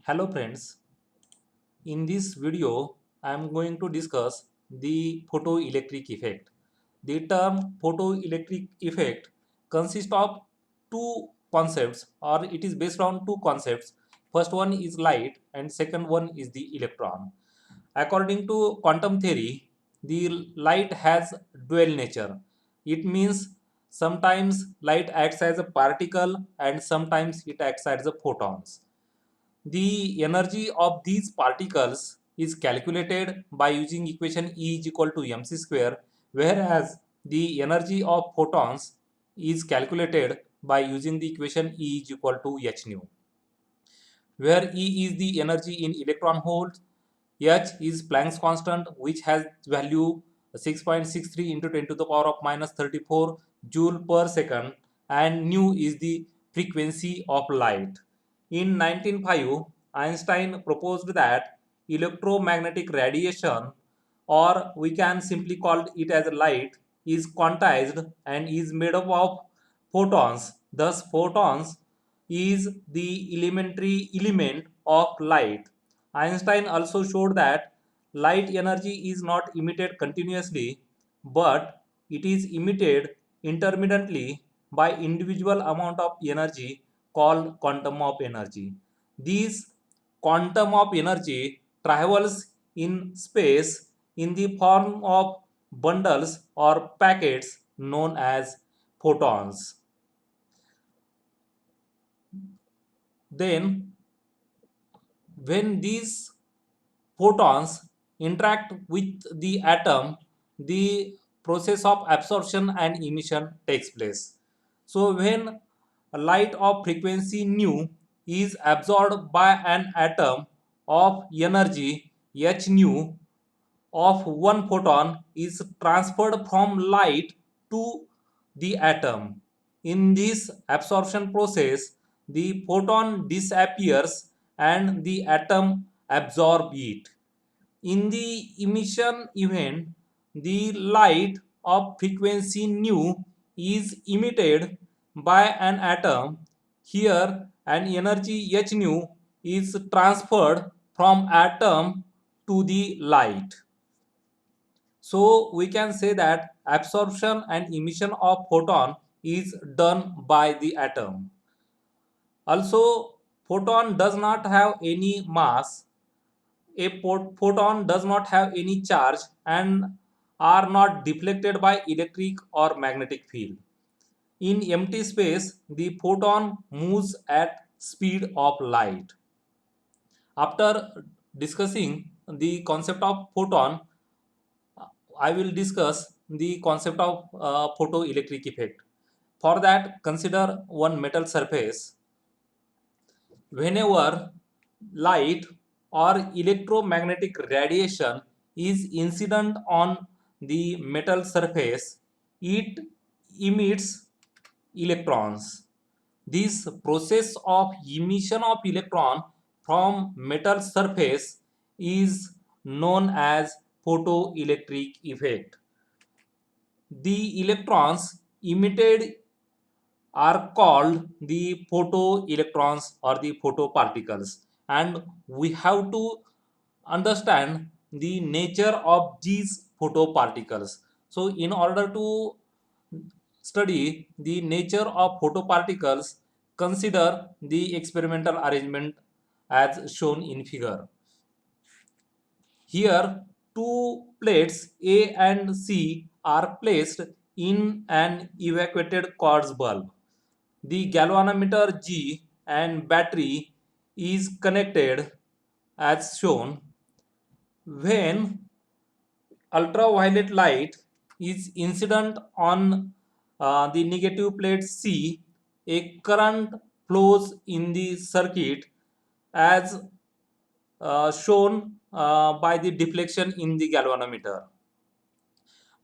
Hello friends, in this video I am going to discuss the photoelectric effect. The term photoelectric effect consists of two concepts, or it is based on two concepts. First one is light and second one is the electron. According to quantum theory, the light has dual nature. It means sometimes light acts as a particle and sometimes it acts as a photons. The energy of these particles is calculated by using equation E is equal to mc square, whereas the energy of photons is calculated by using the equation E is equal to h nu, where E is the energy in electron volts, h is Planck's constant which has value 6.63 into 10 to the power of minus 34 joule per second, and nu is the frequency of light. In 1905, Einstein proposed that electromagnetic radiation, or we can simply call it as light, is quantized and is made up of photons. Thus, photons is the elementary element of light. Einstein also showed that light energy is not emitted continuously, but it is emitted intermittently by individual amount of energy called quantum of energy. This quantum of energy travels in space in the form of bundles or packets known as photons. Then, when these photons interact with the atom, the process of absorption and emission takes place. So when light of frequency nu is absorbed by an atom of energy h nu of one photon is transferred from light to the atom. In this absorption process, the photon disappears and the atom absorbs it. In the emission event, the light of frequency nu is emitted by an atom. Here, an energy h nu is transferred from atom to the light. So we can say that absorption and emission of photon is done by the atom. Also, photon does not have any mass. A photon does not have any charge and are not deflected by electric or magnetic field. In empty space, the photon moves at speed of light. After discussing the concept of photon, I will discuss the concept of photoelectric effect. For that, consider one metal surface. Whenever light or electromagnetic radiation is incident on the metal surface, it emits electrons. This process of emission of electron from metal surface is known as photoelectric effect. The electrons emitted are called the photoelectrons or the photoparticles, and we have to understand the nature of these photoparticles. So in order to study the nature of photoparticles, consider the experimental arrangement as shown in figure. Here, two plates A and C are placed in an evacuated quartz bulb. The galvanometer G and battery is connected as shown. When ultraviolet light is incident on the negative plate C, a current flows in the circuit as shown by the deflection in the galvanometer.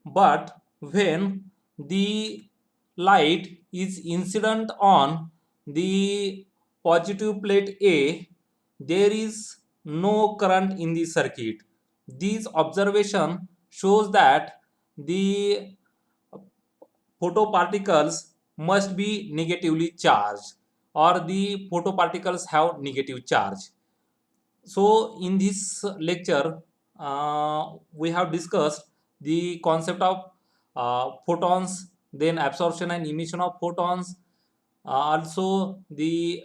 But when the light is incident on the positive plate A, there is no current in the circuit. This observation shows that the photoparticles must be negatively charged, or the photoparticles have negative charge. So in this lecture, we have discussed the concept of photons, then absorption and emission of photons, also the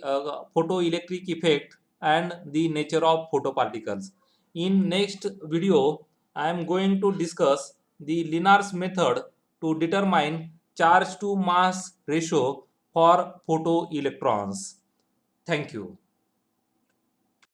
photoelectric effect and the nature of photoparticles. In next video, I am going to discuss the Linar's method to determine charge to mass ratio for photoelectrons. Thank you.